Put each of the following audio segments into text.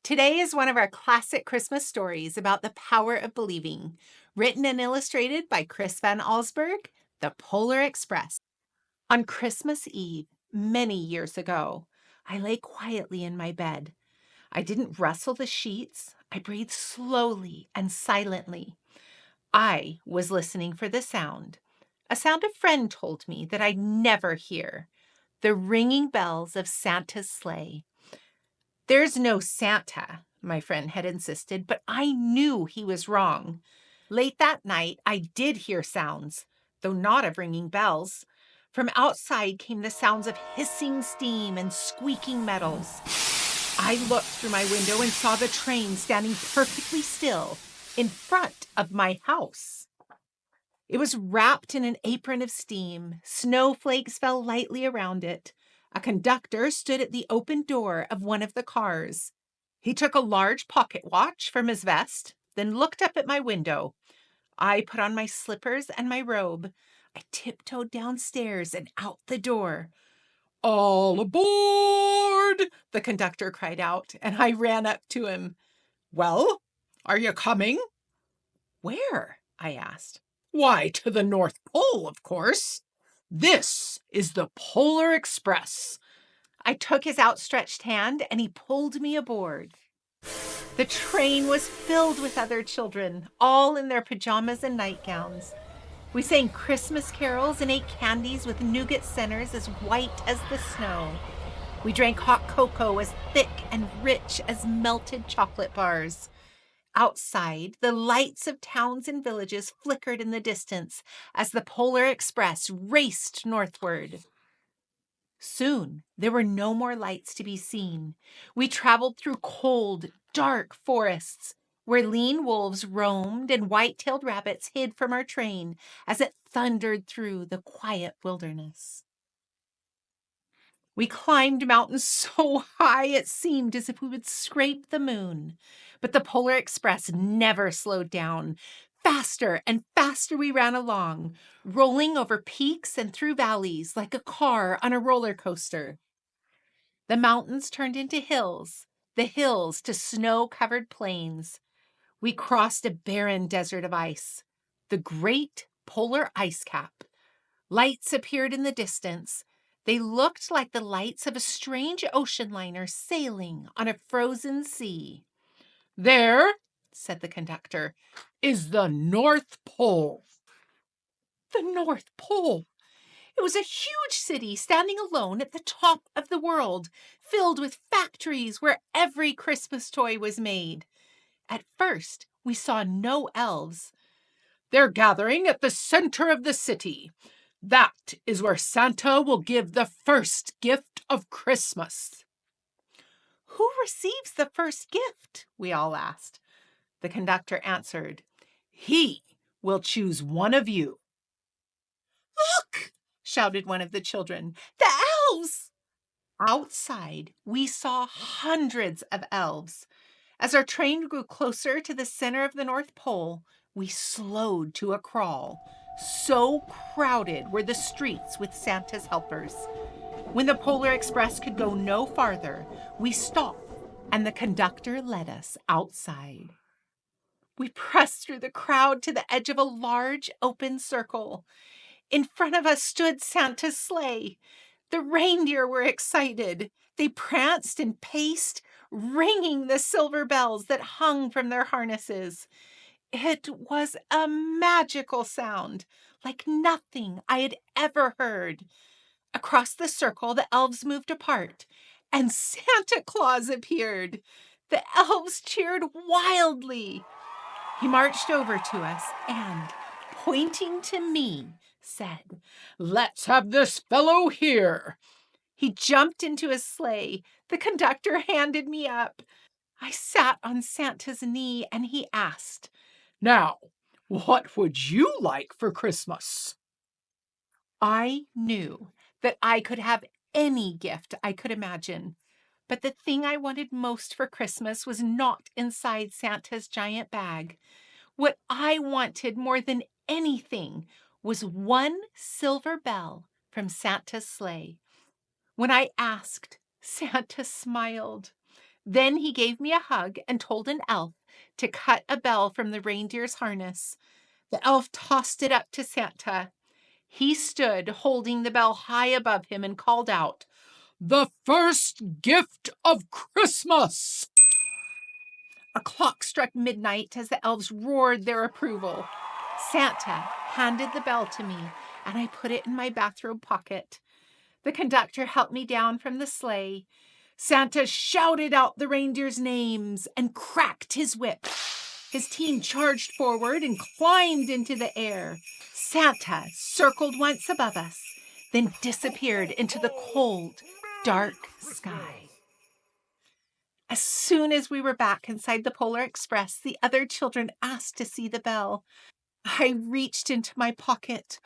Today is one of our classic Christmas stories about the power of believing, written and illustrated by Chris Van Allsburg, The Polar Express. On Christmas Eve, many years ago, I lay quietly in my bed. I didn't rustle the sheets. I breathed slowly and silently. I was listening for the sound. A sound a friend told me that I'd never hear. The ringing bells of Santa's sleigh. There's no Santa, my friend had insisted, but I knew he was wrong. Late that night, I did hear sounds, though not of ringing bells. From outside came the sounds of hissing steam and squeaking metals. I looked through my window and saw the train standing perfectly still in front of my house. It was wrapped in an apron of steam. Snowflakes fell lightly around it. A conductor stood at the open door of one of the cars. He took a large pocket watch from his vest, then looked up at my window. I put on my slippers and my robe. I tiptoed downstairs and out the door. "All aboard!" the conductor cried out, and I ran up to him. "Well, are you coming?" "Where?" I asked. "Why, to the North Pole, of course. This is the Polar Express." I took his outstretched hand and he pulled me aboard. The train was filled with other children, all in their pajamas and nightgowns. We sang Christmas carols and ate candies with nougat centers as white as the snow. We drank hot cocoa as thick and rich as melted chocolate bars. Outside, the lights of towns and villages flickered in the distance as the Polar Express raced northward. Soon, there were no more lights to be seen. We traveled through cold, dark forests where lean wolves roamed and white-tailed rabbits hid from our train as it thundered through the quiet wilderness. We climbed mountains so high it seemed as if we would scrape the moon. But the Polar Express never slowed down. Faster and faster we ran along, rolling over peaks and through valleys like a car on a roller coaster. The mountains turned into hills, the hills to snow-covered plains. We crossed a barren desert of ice, the great polar ice cap. Lights appeared in the distance. They looked like the lights of a strange ocean liner sailing on a frozen sea. "There," said the conductor, "is the North Pole." The North Pole! It was a huge city standing alone at the top of the world, filled with factories where every Christmas toy was made. At first, we saw no elves. "They're gathering at the center of the city. That is where Santa will give the first gift of Christmas." "Who receives the first gift?" we all asked. The conductor answered, "He will choose one of you." "Look!" shouted one of the children. "The elves!" Outside, we saw hundreds of elves. As our train grew closer to the center of the North Pole, we slowed to a crawl. So crowded were the streets with Santa's helpers. When the Polar Express could go no farther, we stopped, and the conductor led us outside. We pressed through the crowd to the edge of a large open circle. In front of us stood Santa's sleigh. The reindeer were excited. They pranced and paced, ringing the silver bells that hung from their harnesses. It was a magical sound, like nothing I had ever heard. Across the circle, the elves moved apart, and Santa Claus appeared. The elves cheered wildly. He marched over to us and, pointing to me, said, "Let's have this fellow here." He jumped into his sleigh. The conductor handed me up. I sat on Santa's knee, and he asked, "Now, what would you like for Christmas?" I knew that I could have any gift I could imagine, but the thing I wanted most for Christmas was not inside Santa's giant bag. What I wanted more than anything was one silver bell from Santa's sleigh. When I asked, Santa smiled. Then he gave me a hug and told an elf to cut a bell from the reindeer's harness. The elf tossed it up to Santa. He stood holding the bell high above him and called out, "The first gift of Christmas!" A clock struck midnight as the elves roared their approval. Santa handed the bell to me, and I put it in my bathrobe pocket. The conductor helped me down from the sleigh. Santa shouted out the reindeers' names and cracked his whip. His team charged forward and climbed into the air. Santa circled once above us, then disappeared into the cold, dark sky. As soon as we were back inside the Polar Express, the other children asked to see the bell. I reached into my pocket,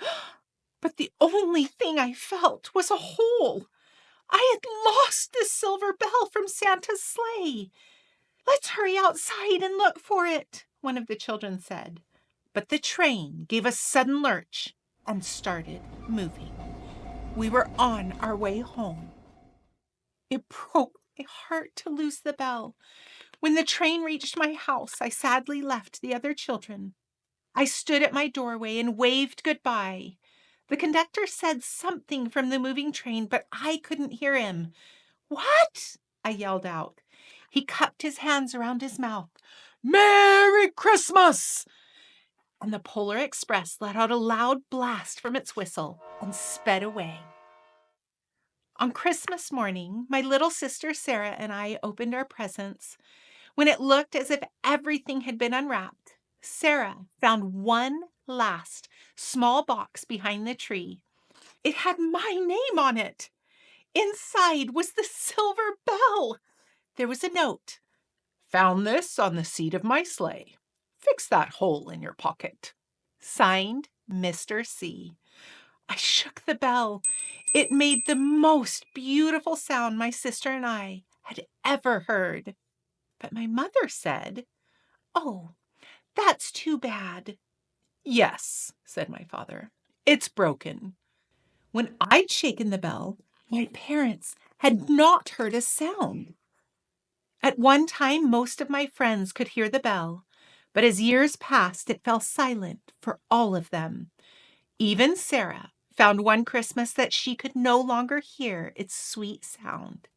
but the only thing I felt was a hole. I had lost the silver bell from Santa's sleigh. "Let's hurry outside and look for it," one of the children said. But the train gave a sudden lurch and started moving. We were on our way home. It broke my heart to lose the bell. When the train reached my house, I sadly left the other children. I stood at my doorway and waved goodbye. The conductor said something from the moving train, but I couldn't hear him. "What?" I yelled out. He cupped his hands around his mouth. "Merry Christmas!" And the Polar Express let out a loud blast from its whistle and sped away. On Christmas morning, my little sister Sarah and I opened our presents. When it looked as if everything had been unwrapped, Sarah found one last small box behind the tree. It had my name on it. Inside was the silver bell. There was a note. "Found this on the seat of my sleigh. Fix that hole in your pocket." Signed, Mr. C. I shook the bell. It made the most beautiful sound my sister and I had ever heard. But my mother said, "Oh, that's too bad." "Yes," said my father, "it's broken." When I'd shaken the bell, my parents had not heard a sound. At one time, most of my friends could hear the bell, but as years passed, it fell silent for all of them. Even Sarah found one Christmas that she could no longer hear its sweet sound.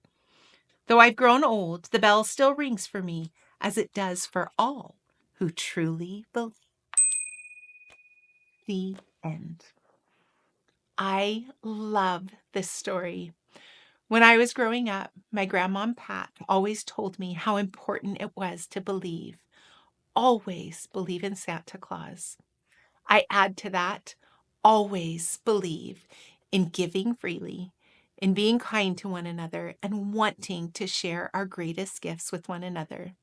Though I've grown old, the bell still rings for me, as it does for all who truly believe. The end. I love this story. When I was growing up, my grandma Pat always told me how important it was to believe. Always believe in Santa Claus. I add to that, always believe in giving freely, in being kind to one another, and wanting to share our greatest gifts with one another.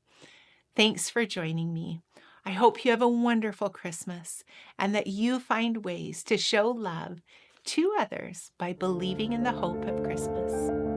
Thanks for joining me. I hope you have a wonderful Christmas and that you find ways to show love to others by believing in the hope of Christmas.